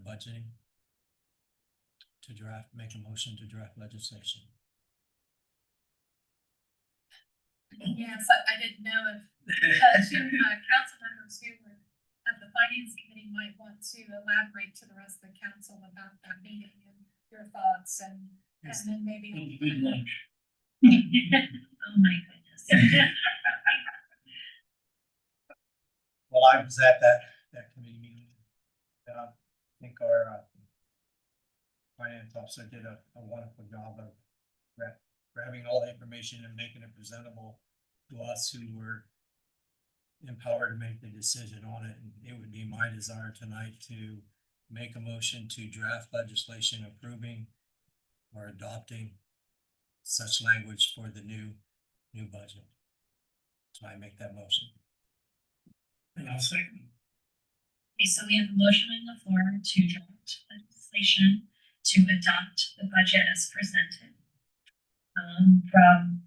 budgeting to make a motion to draft legislation. Yes, I didn't know if, two council members who were finance committee might want to elaborate to the rest of the council about that meeting and your thoughts and then maybe. Good lunch. Oh, my goodness. Well, I was at that committee meeting. I think our finance officer did a wonderful job of grabbing all the information and making it presentable to us who were empowered to make the decision on it. And it would be my desire tonight to make a motion to draft legislation approving or adopting such language for the new budget. So I make that motion. And I'll second. Okay, so we have a motion on the floor to draft legislation to adopt the budget as presented. From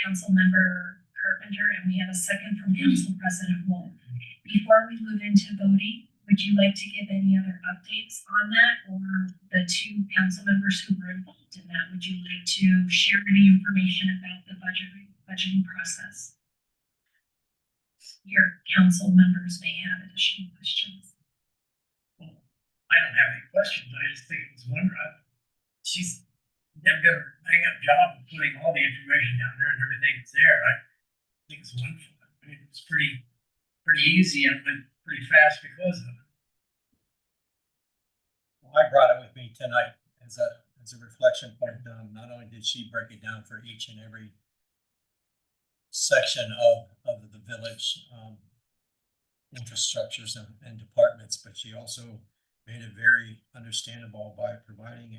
council member Carpenter, and we have a second from Council President Wolf. Before we move into voting, would you like to give any other updates on that, or the two council members who were involved in that? Would you like to share any information about the budgeting process? Your council members may have additional questions. I don't have any questions. I just think it was wonderful. She's done a hang up job of putting all the information down there and everything's there. I think it's wonderful. I mean, it's pretty easy and went pretty fast because of it. Well, I brought it with me tonight as a reflection point. Not only did she break it down for each and every section of the village infrastructures and departments, but she also made it very understandable by providing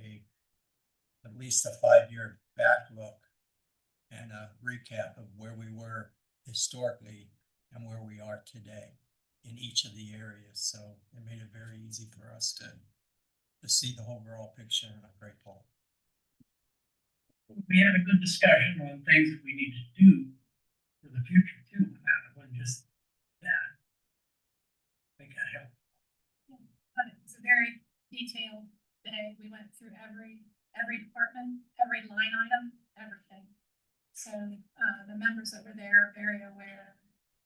at least a 5-year back look and a recap of where we were historically and where we are today in each of the areas. So it made it very easy for us to see the overall picture, and I'm grateful. We had a good discussion on things that we need to do for the future too. It wasn't just that. I think that helped. But it was a very detailed day. We went through every department, every line item, everything. So the members that were there are very aware of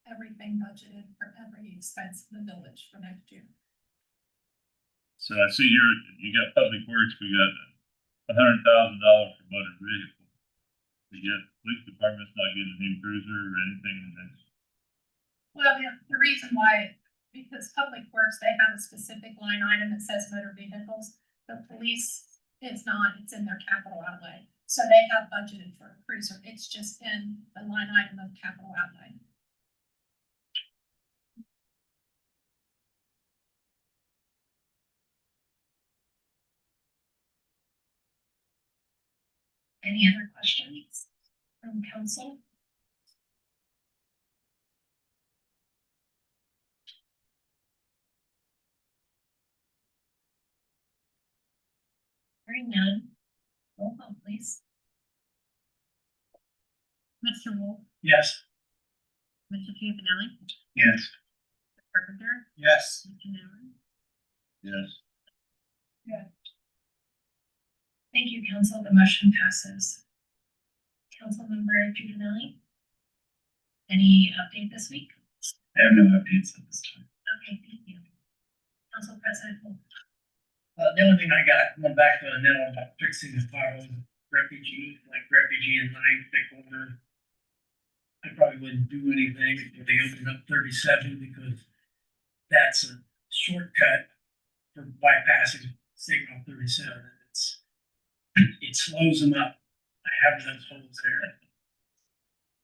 everything budgeted for every expense in the village for next year. So I see you got public works, we got $100,000 for motor vehicle. But yet police department's not getting a new cruiser or anything in this. Well, the reason why, because Public Works, they have a specific line item that says motor vehicles. The police is not, it's in their capital outlay. So they have budgeted for a cruiser. It's just in the line item of capital outlay. Any other questions from council? Hearing none, roll call please. Mr. Wolf, Yes. Mr. Campanelli, Yes. Mr. Carpenter, Yes. Mr. Miller. Yes. Thank you, council. The motion passes. Councilmember Giovanelli? Any update this week? I have no updates at this time. Okay, thank you. Council President Wolf. The only thing I got, going back to the now about fixing the fire refugee, like refugee in Ninth, corner. I probably wouldn't do anything if they opened up 37 because that's a shortcut for bypassing signal 37. It slows them up. I have those holes there.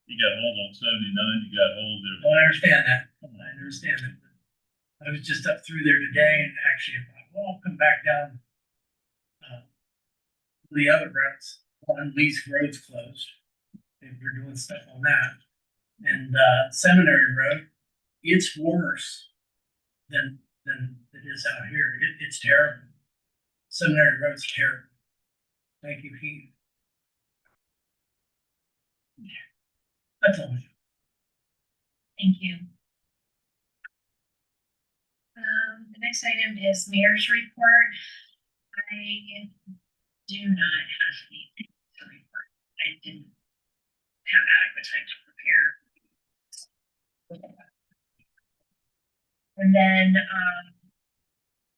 You got holes on 79, you got holes there. Well, I understand that. I understand that. I was just up through there today and actually I thought, well, I'll come back down the other roads. One Lee's Road's closed. If you're doing stuff on that. And Seminary Road, it's worse than it is out here. It's terrible. Seminary Road's terrible. Thank you, Keith. That's all. Thank you. The next item is mayor's report. I do not have anything to report. I didn't have adequate time to prepare. And then,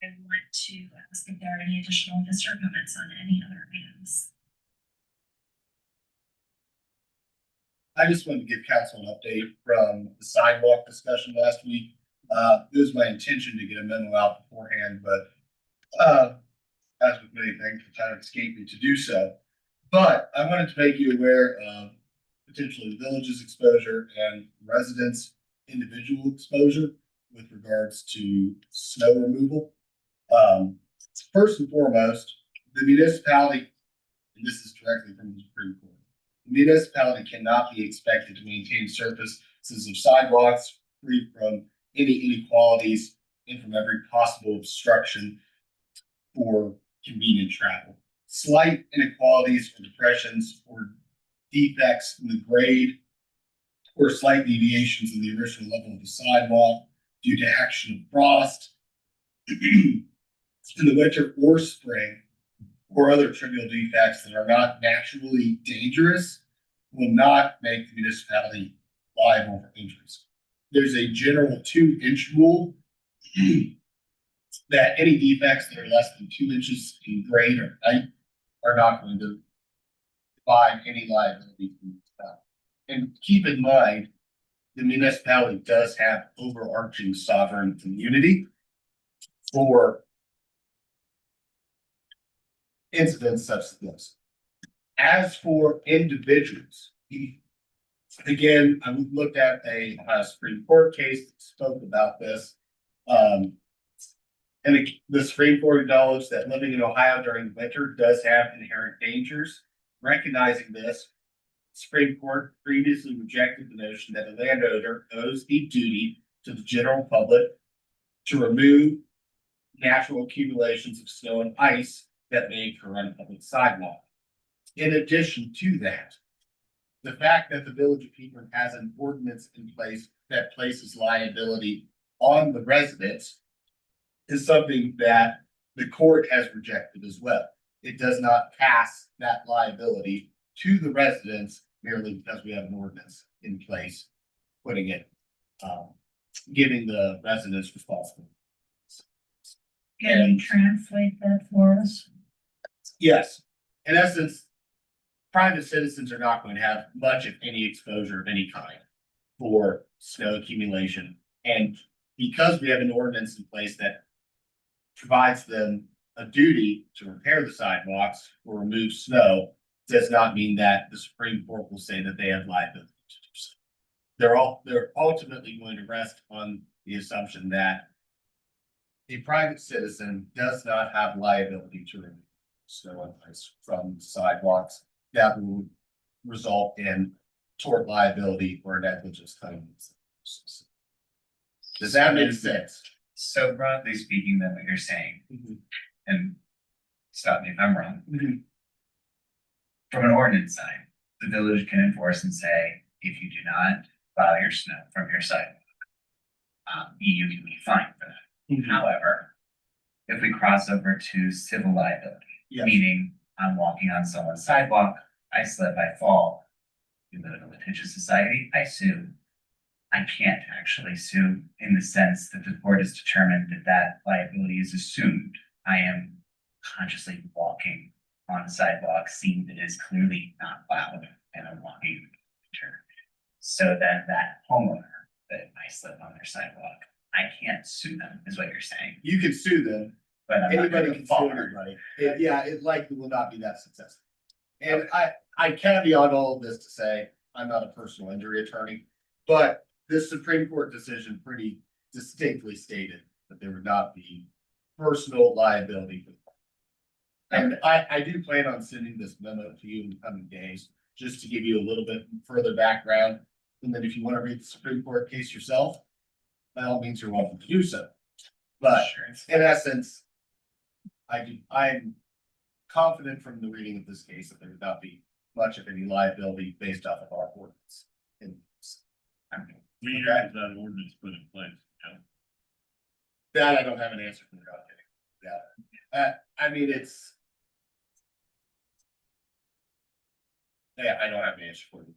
I want to ask if there are any additional visitor comments on any other items. I just wanted to give council an update from the sidewalk discussion last week. It was my intention to get a memo out beforehand, but as with many things, the time escaped me to do so. But I wanted to make you aware of potentially the village's exposure and residents' individual exposure with regards to snow removal. First and foremost, the municipality, and this is directly from the Supreme Court, the municipality cannot be expected to maintain surfaces of sidewalks free from any inequalities and from every possible obstruction for convenient travel. Slight inequalities or depressions or defects in the grade or slight deviations in the original level of the sidewalk due to action of frost in the winter or spring, or other trivial defects that are not naturally dangerous will not make the municipality liable for injuries. There's a general 2-inch rule that any defects that are less than 2 inches in grade or height are not going to provide any liability to the municipality. And keep in mind, the municipality does have overarching sovereign immunity for incidents such as this. As for individuals, again, I looked at a Supreme Court case that spoke about this. And the Supreme Court acknowledged that living in Ohio during the winter does have inherent dangers. Recognizing this, the Supreme Court previously rejected the notion that a landowner owes a duty to the general public to remove natural accumulations of snow and ice that may occur on a public sidewalk. In addition to that, the fact that the Village of Hebron has an ordinance in place that places liability on the residents is something that the court has rejected as well. It does not pass that liability to the residents merely because we have an ordinance in place, putting it, giving the residents responsibility. Can you translate that for us? Yes, in essence, private citizens are not going to have much of any exposure of any kind for snow accumulation. And because we have an ordinance in place that provides them a duty to repair the sidewalks or remove snow, does not mean that the Supreme Court will say that they have liability to do so. They're ultimately going to rest on the assumption that a private citizen does not have liability to remove snow and ice from sidewalks that will result in tort liability or negligence claims. Does that make sense? So broadly speaking, then what you're saying, and stop me if I'm wrong, from an ordinance side, the village can enforce and say, if you do not plow your snow from your sidewalk, you can be fined for that. However, if we cross over to civil liability, meaning I'm walking on someone's sidewalk, I slip, I fall, we live in a litigious society, I sue. I can't actually sue in the sense that the court has determined that that liability is assumed. I am consciously walking on a sidewalk, seeing that it is clearly not plowed, and I'm walking in the winter. So then that homeowner that I slip on their sidewalk, I can't sue them, is what you're saying. You can sue them, But I'm not anybody gonna can fall. sue anybody. It likely will not be that successful. And I caveat all of this to say, I'm not a personal injury attorney, but this Supreme Court decision pretty distinctly stated that there would not be personal liability for the court. And I do plan on sending this memo to you in the coming days, just to give you a little bit further background. And then if you want to read the Supreme Court case yourself, by all means, you're welcome to do so. But in essence, I'm confident from the reading of this case that there would not be much of any liability based off of our ordinance. We have that ordinance put in place, That I don't have an answer for that. I mean, I don't have an answer for you.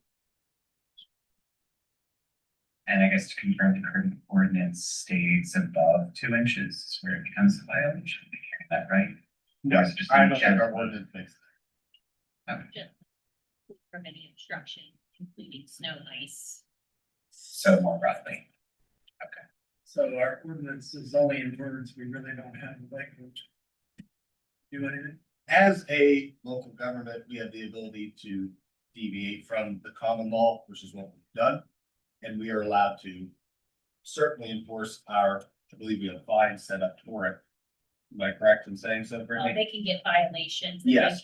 And I guess to confirm, the current ordinance states above 2 inches where it becomes a violation. Am I hearing that right? Or is it just I in don't think our general? ordinance makes From any obstruction, including snow, ice. So more roughly. So our ordinance is only in words, we really don't have the language. Do anything? As a local government, we have the ability to deviate from the common law, which is what we've done. And we are allowed to certainly enforce our, I believe we have fines set up for it. Am I correct in saying so, Brittany? They can get violations. Yes.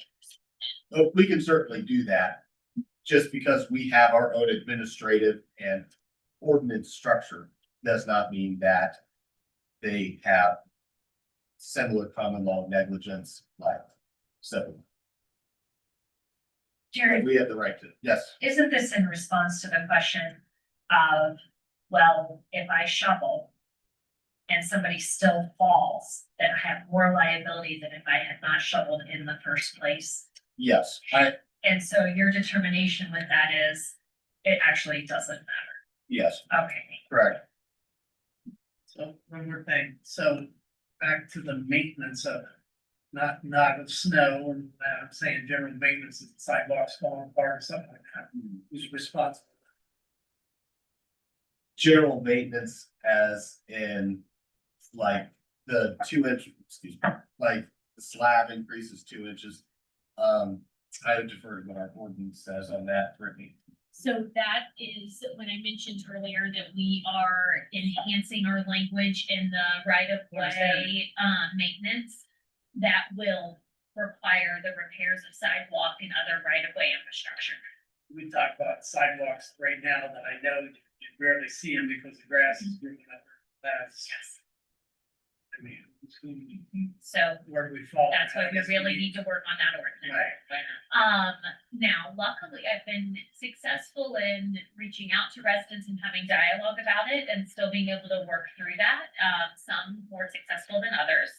Oh, we can certainly do that. Just because we have our own administrative and ordinance structure does not mean that they have similar common law negligence like so. Jared, We have the right to, yes, isn't this in response to the question of, well, if I shovel and somebody still falls, then I have more liability than if I had not shoveled in the first place? yes, And so your determination with that is, it actually doesn't matter. yes, Okay. correct. So one more thing, so back to the maintenance of, not of snow, and I'm saying general maintenance of sidewalks falling apart or something like that. Who's responsible? General maintenance as in like the 2 inch, excuse me, like the slab increases 2 inches. I would defer to what our ordinance says on that, Brittany. So that is when I mentioned earlier that we are enhancing our language in the right of way, maintenance. That will require the repairs of sidewalk and other right of way infrastructure. We talk about sidewalks right now that I know you rarely see them because the grass is growing up. That's, I mean, So where do we fall? that's why we really need to work on that ordinance. Right. Now luckily I've been successful in reaching out to residents and having dialogue about it and still being able to work through that. Some more successful than others.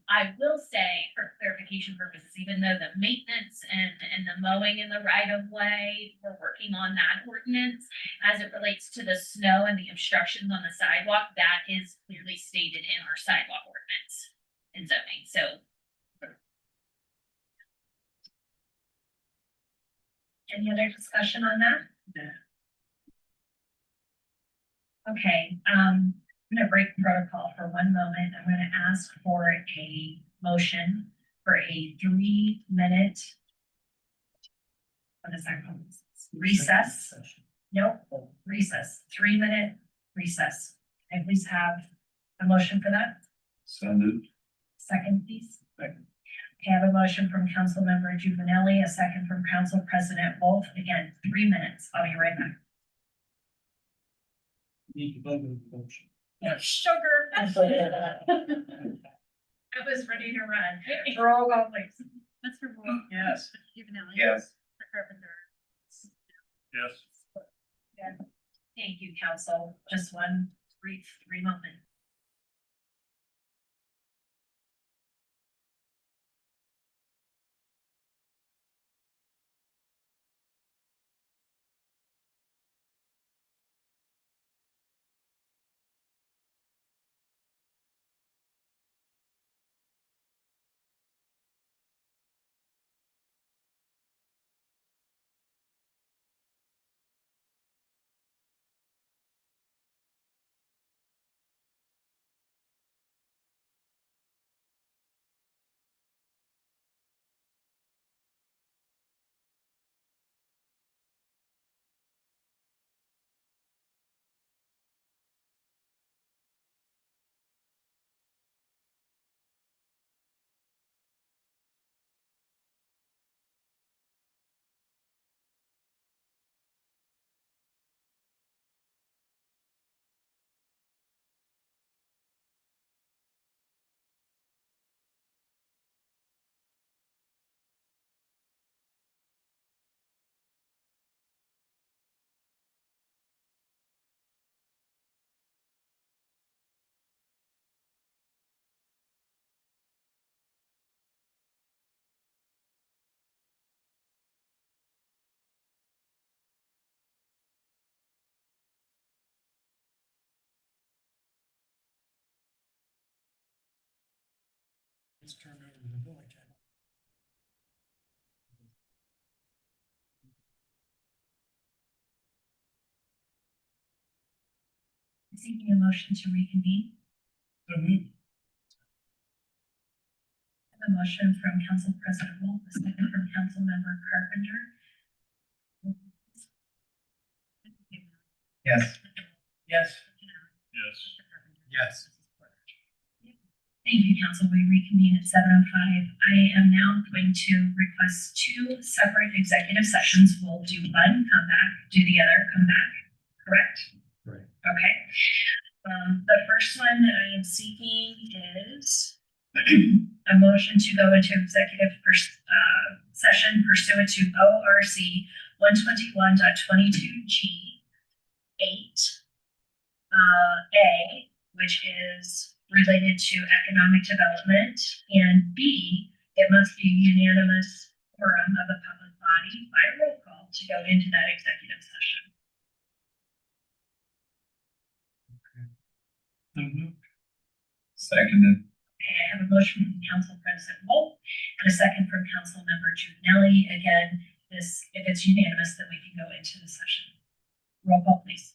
I will say for clarification purposes, even though the maintenance and the mowing in the right of way, we're working on that ordinance. As it relates to the snow and the obstructions on the sidewalk, that is clearly stated in our sidewalk ordinance and zoning, so. Any other discussion on that? Yeah. Okay, I'm gonna break protocol for one moment. I'm gonna ask for a motion for a 3-minute. What is that called? Recess? Nope, recess, 3-minute recess. Can I please have a motion for that? So moved. Second, please. Okay, I have a motion from Council Member Juvenile, a second from Council President Wolf. Again, 3 minutes. I'll be right back. Need to vote on the motion. Sugar. I was ready to run. Roll call, please. Mr. Wolf. Yes. Mr. Juvenile. Yes. Mr. Carpenter. Yes. Thank you, council. Just one brief 3 moment. Let's turn over to the village. Seeking a motion to reconvene. So moved. I have a motion from Council President Wolf, a second from Council Member Carpenter. Yes. Yes. Yes. Yes. Thank you, Council. We reconvene at 7:05. I am now going to request two separate executive sessions. We'll do one, come back, do the other, come back. Correct? Right. Okay. The first one that I am seeking is a motion to go into executive session pursuant to ORC 121.22G 8 A, which is related to economic development, and B, it must be unanimous quorum of the public body by roll call to go into that executive session. So moved. Seconded. Okay, I have a motion from Council President Wolf and a second from Council Member Giovanelli. Again, this, if it's unanimous, then we can go into the session. Roll call, please.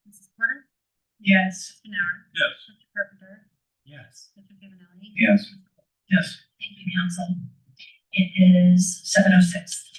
Mrs. Porter? Yes. Mr. Nauer? Yes. Mr. Carpenter? Yes. Mr. Giovanelli? Yes. Yes. Thank you, Council. It is 7:06.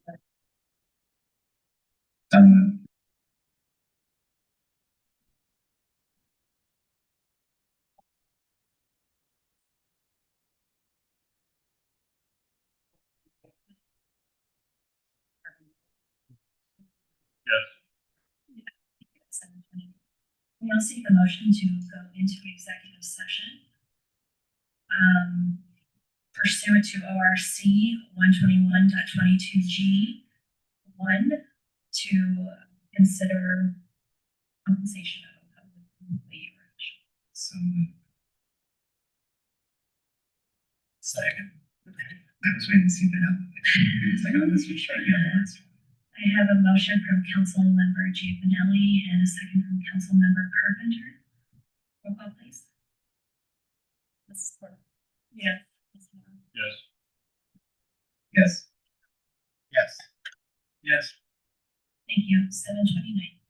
Yes. 7:20. We will seek a motion to go into executive session. Pursuant to ORC 121.22G 1 to consider compensation of a public employee or official. So. Second. I was waiting to see that up. It's like, oh, this was trying to get on last one. I have a motion from Councilmember Giovanelli and a second from Councilmember Carpenter. Roll call, please. Mrs. Porter. Yeah. Ms. Moore. Yes. Yes. Yes. Yes. Thank you. 7:29.